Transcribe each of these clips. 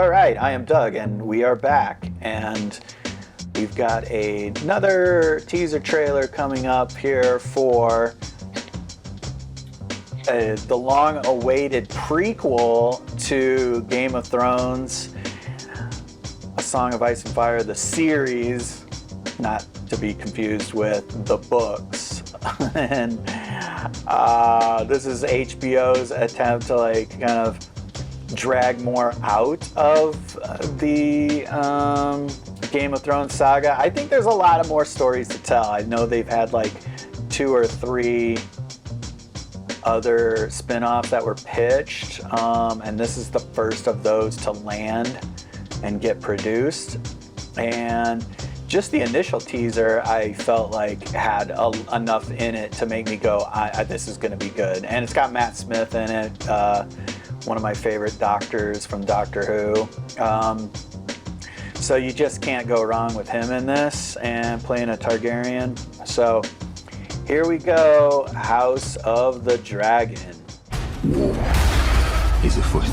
All right, I am Doug, and we are back, and we've got another teaser trailer coming up here for the long-awaited prequel to Game of Thrones, A Song of Ice and Fire, the series, not to be confused with the books. And this is HBO's attempt to kind of drag more out of the Game of Thrones saga. I think there's a lot of more stories to tell. I know they've had 2 or 3 other spin-offs that were pitched, and this is the first of those to land and get produced. And just the initial teaser, I felt had enough in it to make me go, this is going to be good. And it's got Matt Smith in it, one of my favorite doctors from Doctor Who. So you just can't go wrong with him in this and playing a Targaryen. So here we go, House of the Dragon. War is afoot.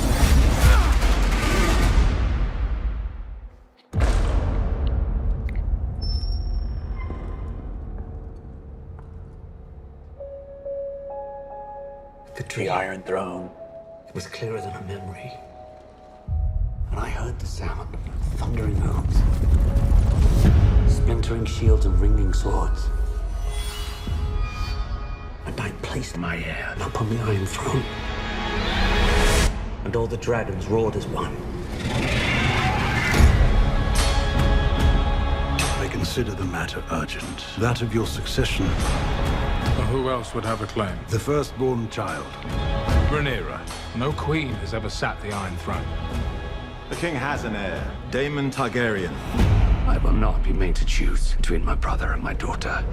The Iron Throne. It was clearer than a memory. And I heard the sound of thundering hooves, splintering shields and ringing swords. And I placed my heir upon the Iron Throne. And all the dragons roared as one. I consider the matter urgent. That of your succession. Who else would have a claim? The firstborn child. Rhaenyra. No queen has ever sat the Iron Throne. The king has an heir, Daemon Targaryen. I will not be made to choose between my brother and my daughter.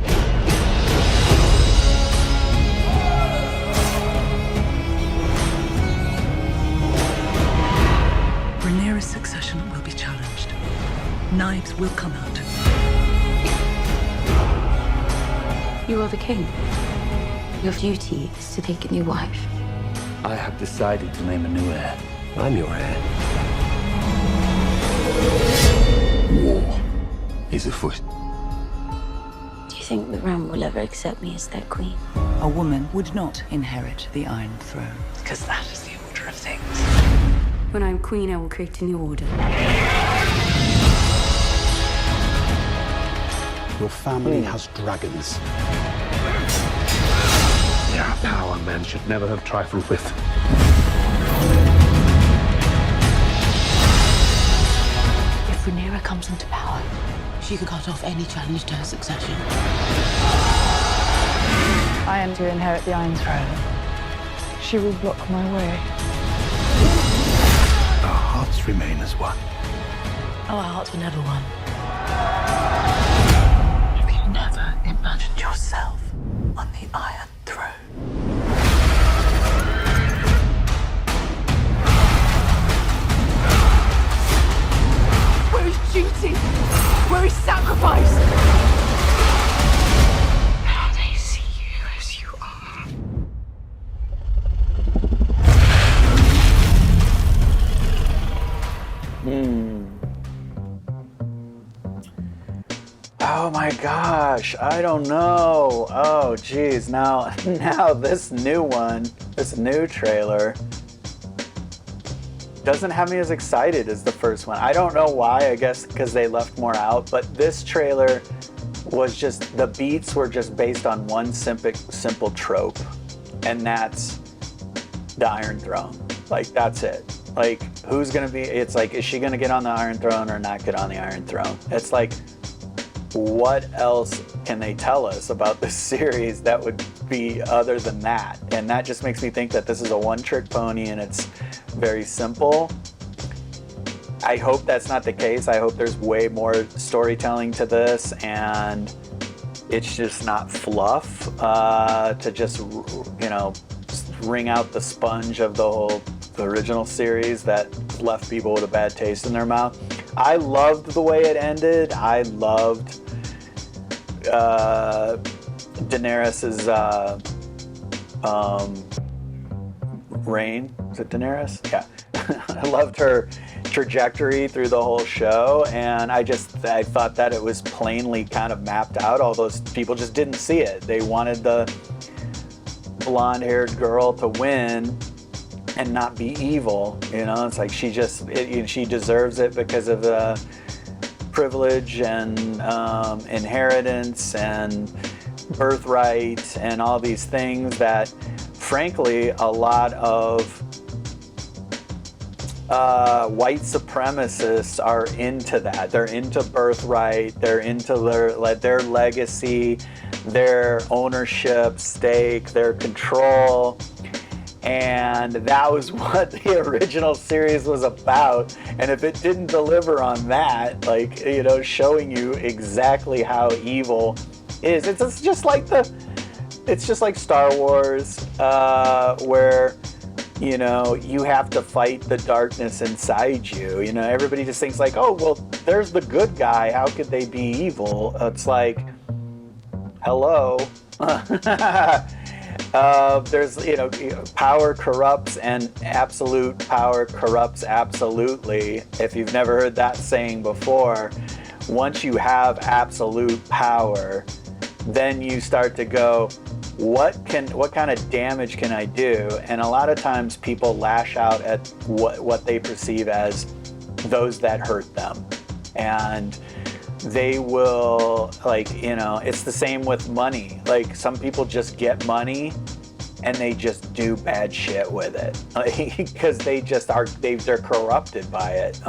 Rhaenyra's succession will be challenged. Knives will come out. You are the king. Your duty is to take a new wife. I have decided to name a new heir. I'm your heir. War is afoot. Do you think the realm will ever accept me as their queen? A woman would not inherit the Iron Throne, because that is the order of things. When I'm queen, I will create a new order. Your family has dragons. They are a power men should never have trifled with. If Rhaenyra comes into power, she could cut off any challenge to her succession. I am to inherit the Iron Throne. She will block my way. Our hearts remain as one. Oh, our hearts were never one. Have you never imagined yourself on the Iron Throne? Where is duty? Where is sacrifice? How they see you as you are. Oh my gosh, I don't know. Oh geez, now this new trailer doesn't have me as excited as the first one. I don't know why, I guess because they left more out, but this trailer was just, the beats were just based on one simple trope, and that's the Iron Throne. That's it. Who's gonna be, it's is she gonna get on the Iron Throne or not get on the Iron Throne? It's what else can they tell us about this series that would be other than that? And that just makes me think that this is a one-trick pony and it's very simple. I hope that's not the case. I hope there's way more storytelling to this and it's just not fluff to just, wring out the sponge of the original series that left people with a bad taste in their mouth. I loved the way it ended. I loved Daenerys's reign. Was it Daenerys? Yeah. I loved her trajectory through the whole show, and I thought that it was plainly kind of mapped out. All those people just didn't see it. They wanted the blonde-haired girl to win and not be evil. You know, it's like she deserves it because of the privilege and inheritance and birthright and all these things that, frankly, a lot of white supremacists are into that. They're into birthright. They're into their legacy, their ownership stake, their control. And that was what the original series was about. And if it didn't deliver on that, like, you know, showing you exactly how evil is, it's just like Star Wars, where, you know, you have to fight the darkness inside you. You know, everybody just thinks like, oh, well, there's the good guy. How could they be evil? It's like, hello. There's, you know, power corrupts and absolute power corrupts absolutely. If you've never heard that saying before, once you have absolute power, then you start to go, what kind of damage can I do? And a lot of times people lash out at what they perceive as those that hurt them. And they will, like, you know, it's the same with money. Like, some people just get money and they just do bad shit with it because they're corrupted by it.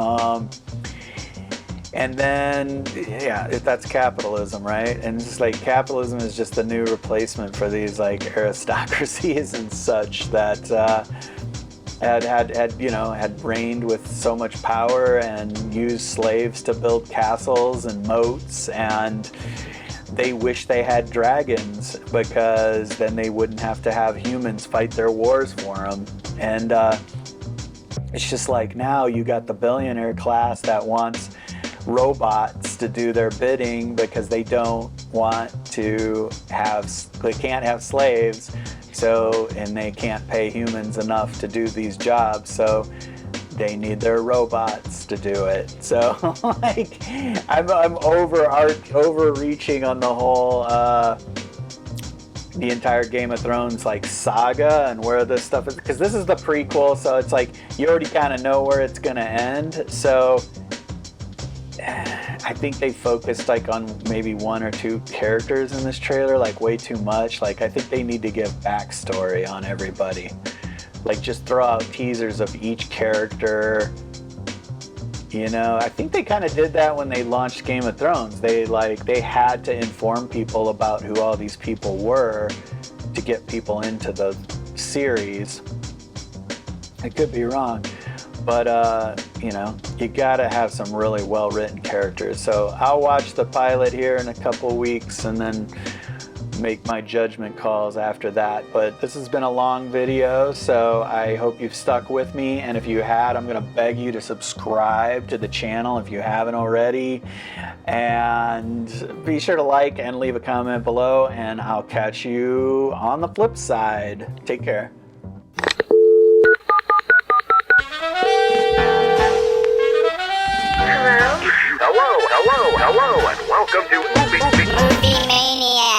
And then, yeah, that's capitalism, right? And it's like capitalism is just the new replacement for these like aristocracies and such that had reigned with so much power and used slaves to build castles and moats, and they wish they had dragons because then they wouldn't have to have humans fight their wars for them. And it's just like now you got the billionaire class that wants robots to do their bidding because they don't want to they can't have slaves, and they can't pay humans enough to do these jobs, so they need their robots to do it. So like I'm overreaching on the whole the entire Game of Thrones like saga and where this stuff is, because this is the prequel, so it's like you already kind of know where it's gonna end. So I think they focused like on maybe one or two characters in this trailer, like way too much. Like I think they need to give backstory on everybody. Like just throw out teasers of each character. You know, I think they kind of did that when they launched Game of Thrones. They had to inform people about who all these people were to get people into the series. I could be wrong. But, you know, you gotta have some really well-written characters. So I'll watch the pilot here in a couple weeks and then make my judgment calls after that. But this has been a long video, so I hope you've stuck with me. And if you had, I'm gonna beg you to subscribe to the channel if you haven't already. And be sure to like and leave a comment below, and I'll catch you on the flip side. Take care. Hello, and welcome to Movie Maniacs.